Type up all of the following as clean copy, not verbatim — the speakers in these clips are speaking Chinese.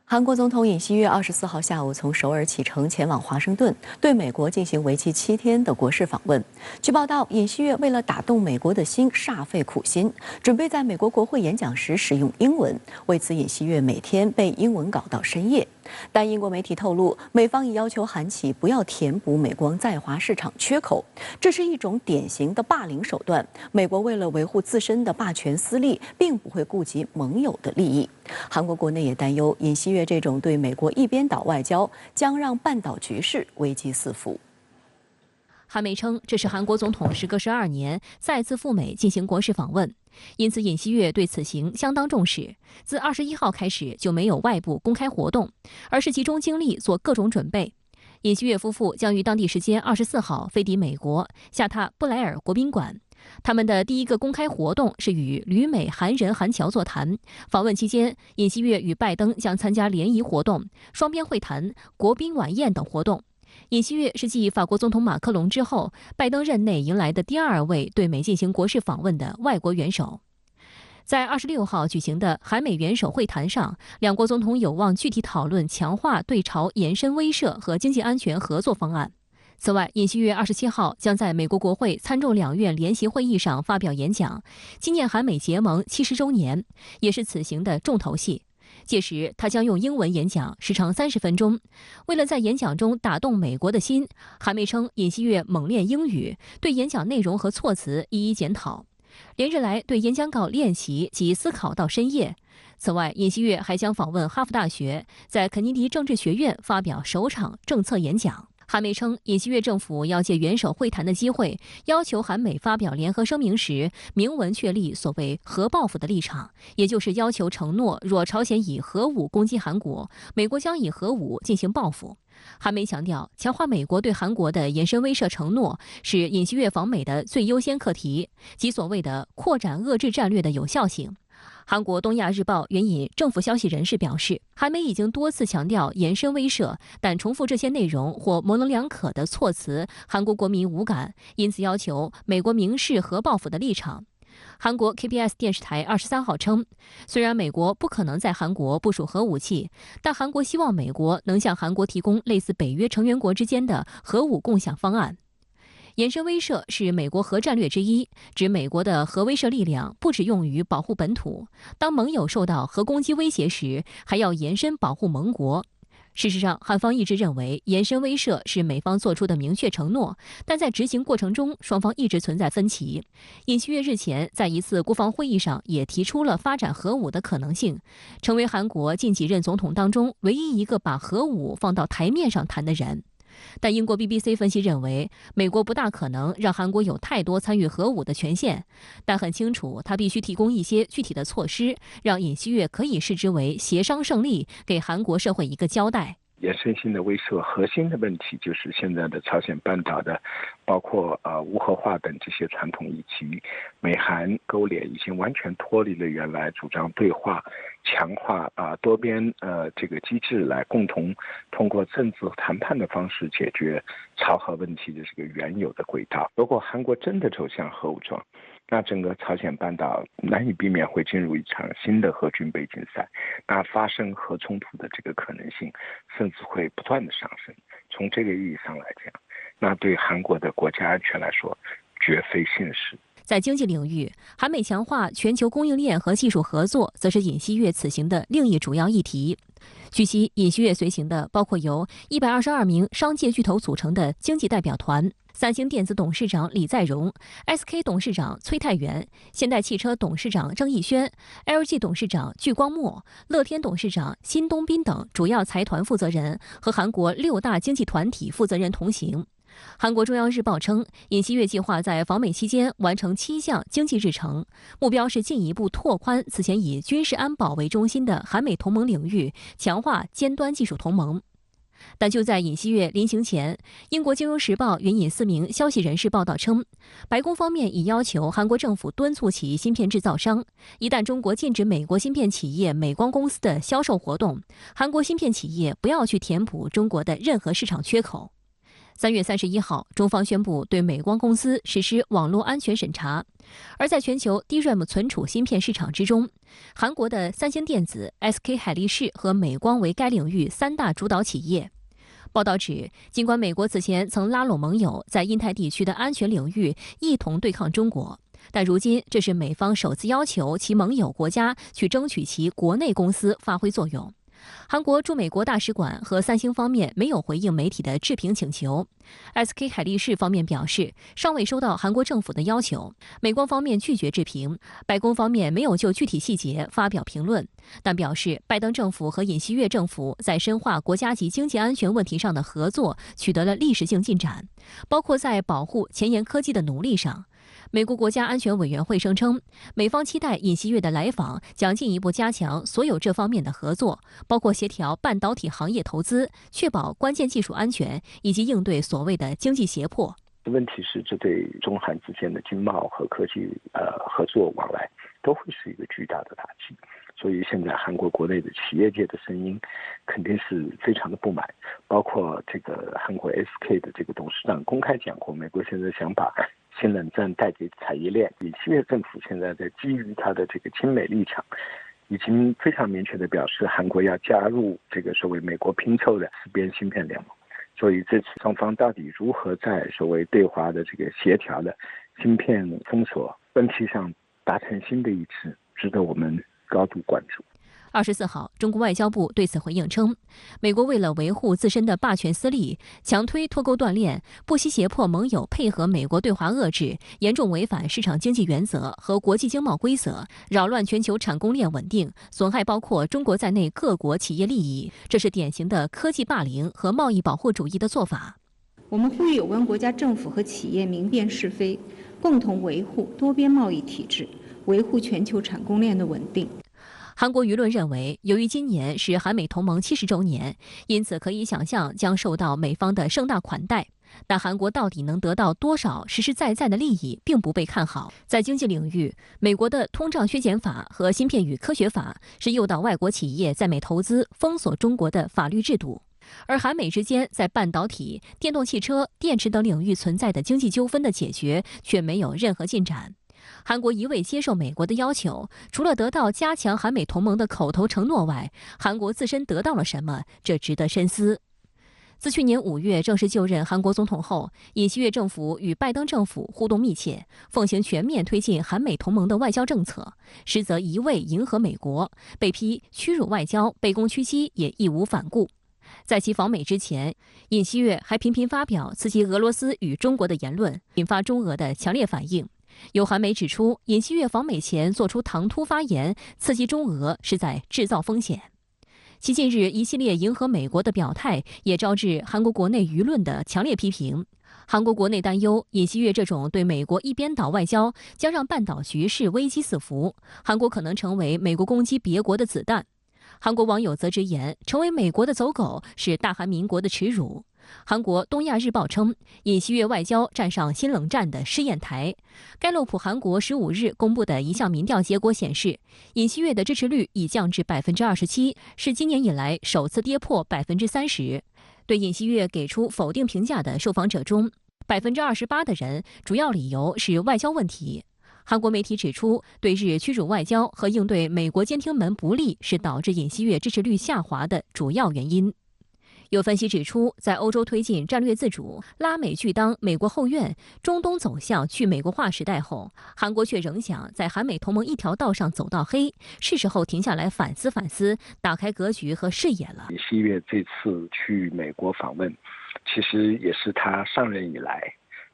韩国总统尹锡悦24号下午从首尔启程前往华盛顿，对美国进行为期7天的国事访问。据报道，尹锡悦为了打动美国的心，煞费苦心，准备在美国国会演讲时使用英文。为此，尹锡悦每天背英文稿到深夜。但英国媒体透露，美方已要求韩企不要填补美光在华市场缺口，这是一种典型的霸凌手段。美国为了维护自身的霸权私利，并不会顾及盟友的利益。韩国国内也担忧，尹锡悦这种对美国一边倒外交，将让半岛局势危机四伏。韩媒称，这是韩国总统时隔12年再次赴美进行国事访问，因此尹锡悦对此行相当重视。自21号开始就没有外部公开活动，而是集中精力做各种准备。尹锡悦夫妇将于当地时间24号飞抵美国，下榻布莱尔国宾馆。他们的第一个公开活动是与旅美韩人韩侨座谈。访问期间，尹锡悦与拜登将参加联谊活动、双边会谈、国宾晚宴等活动。尹锡悦是继法国总统马克龙之后，拜登任内迎来的第2位对美进行国事访问的外国元首。在26号举行的韩美元首会谈上，两国总统有望具体讨论强化对朝延伸威慑和经济安全合作方案。此外，尹锡悦27号将在美国国会参众两院联席会议上发表演讲，纪念韩美结盟70周年，也是此行的重头戏。届时，他将用英文演讲，时长30分钟。为了在演讲中打动美国的心，韩媒称尹锡悦猛练英语，对演讲内容和措辞一一检讨，连日来对演讲稿练习及思考到深夜。此外，尹锡悦还将访问哈佛大学，在肯尼迪政治学院发表首场政策演讲。韩媒称，尹锡悦政府要借元首会谈的机会，要求韩美发表联合声明时，明文确立所谓核报复的立场，也就是要求承诺，若朝鲜以核武攻击韩国，美国将以核武进行报复。韩媒强调，强化美国对韩国的延伸威慑承诺是尹锡悦访美的最优先课题，即所谓的扩展遏制战略的有效性。韩国东亚日报援引政府消息人士表示，韩媒已经多次强调延伸威慑，但重复这些内容或模棱两可的措辞，韩国国民无感，因此要求美国明示核报复的立场。韩国 KBS 电视台23号称，虽然美国不可能在韩国部署核武器，但韩国希望美国能向韩国提供类似北约成员国之间的核武共享方案。延伸威慑是美国核战略之一，指美国的核威慑力量不只用于保护本土，当盟友受到核攻击威胁时，还要延伸保护盟国。事实上，韩方一直认为延伸威慑是美方做出的明确承诺，但在执行过程中，双方一直存在分歧。尹锡悦日前在一次国防会议上也提出了发展核武的可能性，成为韩国近几任总统当中唯一一个把核武放到台面上谈的人。但英国 BBC 分析认为，美国不大可能让韩国有太多参与核武的权限，但很清楚，他必须提供一些具体的措施，让尹锡悦可以视之为协商胜利，给韩国社会一个交代。延伸性的威慑核心的问题就是现在的朝鲜半岛的，包括无核化等这些传统议题，美韩勾连已经完全脱离了原来主张对话、强化多边这个机制来共同通过政治谈判的方式解决朝核问题的这个原有的轨道。如果韩国真的走向核武装，那整个朝鲜半岛难以避免会进入一场新的核军备竞赛，那发生核冲突的这个可能性甚至会不断的上升。从这个意义上来讲，那对韩国的国家安全来说绝非幸事。在经济领域，韩美强化全球供应链和技术合作，则是尹锡悦此行的另一主要议题。据悉，尹锡悦随行的包括由122名商界巨头组成的经济代表团，三星电子董事长李在镕、SK 董事长崔泰元、现代汽车董事长郑义轩、LG 董事长具光墨、乐天董事长辛东彬等主要财团负责人和韩国6大经济团体负责人同行。韩国中央日报称，尹锡悦计划在访美期间完成7项经济日程，目标是进一步拓宽此前以军事安保为中心的韩美同盟领域，强化尖端技术同盟。但就在尹锡悦临行前，英国金融时报援引4名消息人士报道称，白宫方面已要求韩国政府敦促其芯片制造商，一旦中国禁止美国芯片企业美光公司的销售活动，韩国芯片企业不要去填补中国的任何市场缺口。3月31号，中方宣布对美光公司实施网络安全审查。而在全球 DRAM 存储芯片市场之中，韩国的三星电子、SK 海力士和美光为该领域3大主导企业。报道指，尽管美国此前曾拉拢盟友在印太地区的安全领域一同对抗中国，但如今这是美方首次要求其盟友国家去争取其国内公司发挥作用。韩国驻美国大使馆和三星方面没有回应媒体的置评请求。SK 海力士方面表示，尚未收到韩国政府的要求。美光方面拒绝置评，白宫方面没有就具体细节发表评论，但表示拜登政府和尹锡悦政府在深化国家级经济安全问题上的合作取得了历史性进展，包括在保护前沿科技的努力上。美国国家安全委员会声称，美方期待尹锡悦的来访将进一步加强所有这方面的合作，包括协调半导体行业投资，确保关键技术安全，以及应对所谓的经济胁迫。问题是，这对中韩之间的经贸和科技合作往来都会是一个巨大的打击。所以现在韩国国内的企业界的声音肯定是非常的不满，包括这个韩国 SK 的这个董事长公开讲过，美国现在想把新冷战带给产业链。尹锡悦政府现在在基于他的这个亲美立场，已经非常明确的表示，韩国要加入这个所谓美国拼凑的四边芯片联盟。所以这次双方到底如何在所谓对华的这个协调的芯片封锁问题上达成新的一致，值得我们高度关注。24号，中国外交部对此回应称，美国为了维护自身的霸权私利，强推脱钩断链，不惜胁迫盟友配合美国对华遏制，严重违反市场经济原则和国际经贸规则，扰乱全球产供链稳定，损害包括中国在内各国企业利益。这是典型的科技霸凌和贸易保护主义的做法。我们呼吁有关国家政府和企业明辨是非，共同维护多边贸易体制，维护全球产供链的稳定。韩国舆论认为，由于今年是韩美同盟70周年，因此可以想象将受到美方的盛大款待。但韩国到底能得到多少实实在在的利益，并不被看好。在经济领域，美国的通胀削减法和芯片与科学法是诱导外国企业在美投资、封锁中国的法律制度。而韩美之间在半导体、电动汽车、电池等领域存在的经济纠纷的解决却没有任何进展。韩国一味接受美国的要求，除了得到加强韩美同盟的口头承诺外，韩国自身得到了什么？这值得深思。自去年5月正式就任韩国总统后，尹锡悦政府与拜登政府互动密切，奉行全面推进韩美同盟的外交政策，实则一味迎合美国，被批屈辱外交、卑躬屈膝也义无反顾。在其访美之前，尹锡悦还频频发表刺激俄罗斯与中国的言论，引发中俄的强烈反应。有韩媒指出，尹锡悦访美前做出唐突发言，刺激中俄是在制造风险。其近日一系列迎合美国的表态，也招致韩国国内舆论的强烈批评。韩国国内担忧，尹锡悦这种对美国一边倒外交，将让半岛局势危机四伏，韩国可能成为美国攻击别国的子弹。韩国网友则直言，成为美国的走狗是大韩民国的耻辱。韩国《东亚日报》称，尹锡悦外交站上新冷战的试验台。盖洛普韩国15日公布的一项民调结果显示，尹锡悦的支持率已降至27%，是今年以来首次跌破30%。对尹锡悦给出否定评价的受访者中，28%的人主要理由是外交问题。韩国媒体指出，对日驱逐外交和应对美国监听门不利是导致尹锡悦支持率下滑的主要原因。有分析指出，在欧洲推进战略自主、拉美拒当美国后院、中东走向去美国化时代后，韩国却仍想在韩美同盟一条道上走到黑，是时候停下来反思反思，打开格局和视野了。尹锡悦这次去美国访问，其实也是他上任以来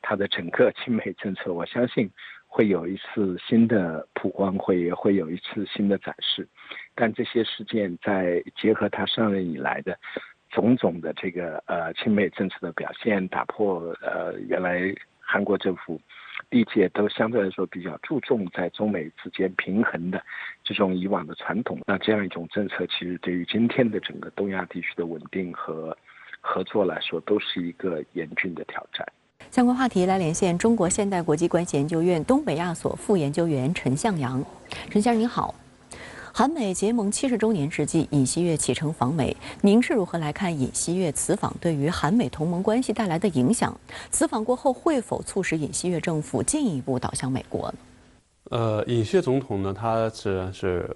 他的整个亲美政策，我相信会有一次新的曝光，也会有一次新的展示。但这些事件在结合他上任以来的种种的这个亲美政策的表现，打破原来韩国政府历届都相对来说比较注重在中美之间平衡的这种以往的传统。那这样一种政策，其实对于今天的整个东亚地区的稳定和合作来说，都是一个严峻的挑战。相关话题来连线中国现代国际关系研究院东北亚所副研究员陈向阳。陈先生您好。韩美结盟70周年之际，尹锡悦启程访美，您是如何来看尹锡悦此访对于韩美同盟关系带来的影响？此访过后会否促使尹锡悦政府进一步倒向美国呢？尹锡悦总统呢，他自然是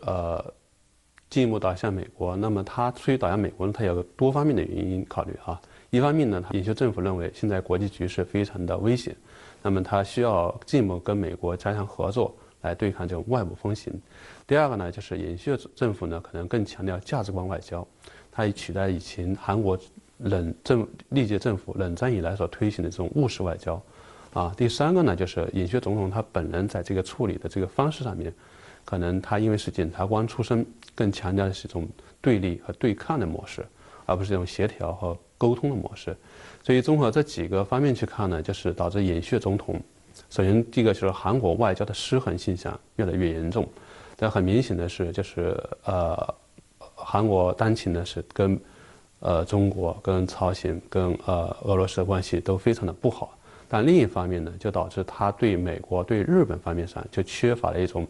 进一步倒向美国。那么他出于倒向美国呢，他有多方面的原因考虑啊。一方面呢，尹锡悦政府认为现在国际局势非常的危险，那么他需要进一步跟美国加强合作，来对抗这种外部风险。第二个呢，就是尹锡悦政府呢，可能更强调价值观外交，它取代以前韩国历届政府冷战以来所推行的这种务实外交。第三个呢，就是尹锡悦总统他本人在这个处理的这个方式上面，可能他因为是检察官出身，更强调的是一种对立和对抗的模式，而不是这种协调和沟通的模式。所以综合这几个方面去看呢，就是导致尹锡悦总统，首先第一个就是韩国外交的失衡现象越来越严重。但很明显的是，就是韩国当前呢是跟中国、跟朝鲜、跟俄罗斯的关系都非常的不好。但另一方面呢，就导致他对美国、对日本方面上就缺乏了一种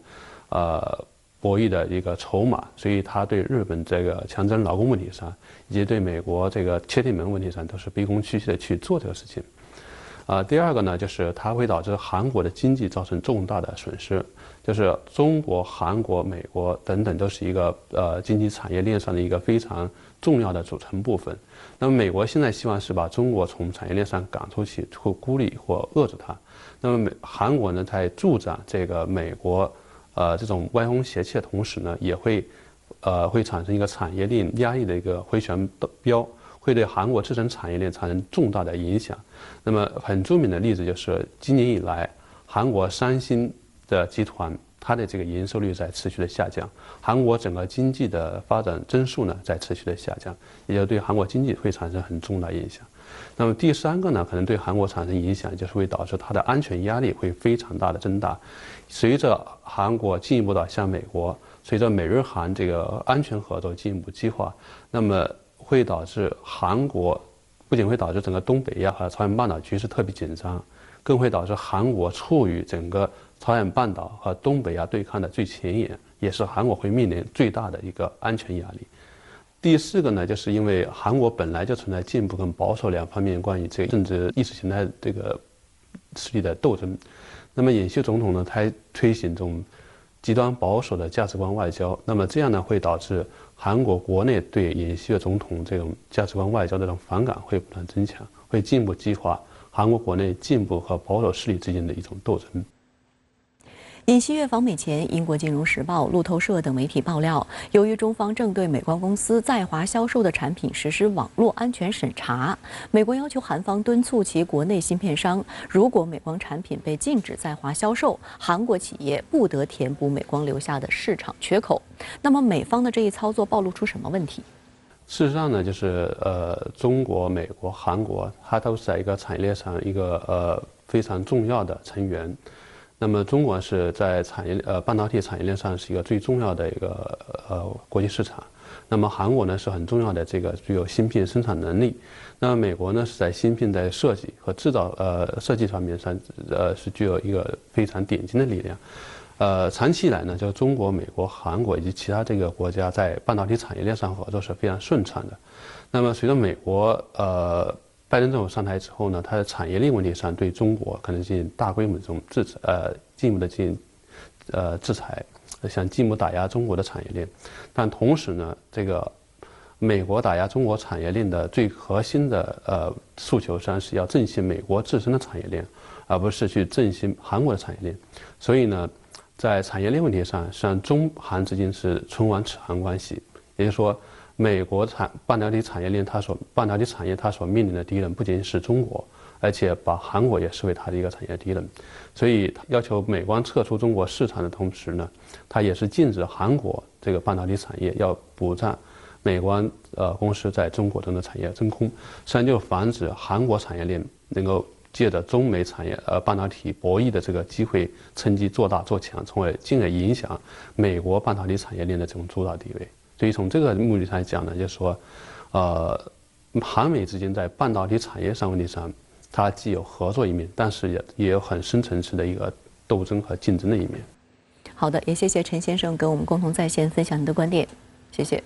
博弈的一个筹码，所以他对日本这个强征劳工问题上，以及对美国这个切地门问题上，都是卑躬屈膝的去做这个事情。第二个呢，就是它会导致韩国的经济造成重大的损失，就是中国、韩国、美国等等都是一个经济产业链上的一个非常重要的组成部分。那么美国现在希望是把中国从产业链上赶出去，或孤立或遏制它。那么韩国呢，在助长这个美国这种歪风邪气的同时呢，也会产生一个产业链压力的一个回旋镖。会对韩国自身产业链产生重大的影响。那么很著名的例子就是今年以来，韩国三星的集团它的这个营收率在持续的下降，韩国整个经济的发展增速呢在持续的下降，也就对韩国经济会产生很重大影响。那么第三个呢，可能对韩国产生影响，就是会导致它的安全压力会非常大的增大。随着韩国进一步倒向美国，随着美日韩这个安全合作进一步激化，那么会导致韩国不仅会导致整个东北亚和朝鲜半岛局势特别紧张，更会导致韩国处于整个朝鲜半岛和东北亚对抗的最前沿，也是韩国会面临最大的一个安全压力。第四个呢，就是因为韩国本来就存在进步跟保守两方面关于这个政治意识形态这个势力的斗争。那么尹锡悦总统呢，他推行这种极端保守的价值观外交，那么这样呢会导致韩国国内对尹锡悦总统这种价值观外交的这种反感会不断增强，会进一步激化韩国国内进步和保守势力之间的一种斗争。尹锡悦访美前，英国《金融时报》、路透社等媒体爆料，由于中方正对美光公司在华销售的产品实施网络安全审查，美国要求韩方敦促其国内芯片商，如果美光产品被禁止在华销售，韩国企业不得填补美光留下的市场缺口。那么，美方的这一操作暴露出什么问题？事实上呢，就是中国、美国、韩国，它都是在一个产业链上一个非常重要的成员。那么中国是在半导体产业链上是一个最重要的一个国际市场。那么韩国呢是很重要的这个具有芯片生产能力。那么美国呢是在芯片在设计和制造设计方面上是具有一个非常典型的力量。长期以来呢，就中国、美国、韩国以及其他这个国家在半导体产业链上合作是非常顺畅的。那么随着美国拜登政府上台之后呢，它的产业链问题上对中国可能进行大规模这种进一步的进行制裁，想进一步打压中国的产业链。但同时呢，这个美国打压中国产业链的最核心的诉求上是要振兴美国自身的产业链，而不是去振兴韩国的产业链。所以呢，在产业链问题上，实际上中韩之间是唇亡齿寒关系，也就是说，美国半导体产业链半导体产业它所面临的敌人不仅是中国，而且把韩国也视为它的一个产业敌人。所以要求美光撤出中国市场的同时呢，它也是禁止韩国这个半导体产业要补占美光公司在中国中的产业真空，实际上就防止韩国产业链能够借着中美产业半导体博弈的这个机会，趁机做大做强，进而影响美国半导体产业链的这种主导地位。所以从这个目的上来讲呢，就是说，韩美之间在半导体产业上问题上，它既有合作一面，但是也有很深层次的一个斗争和竞争的一面。好的，也谢谢陈先生跟我们共同在线分享您的观点，谢谢。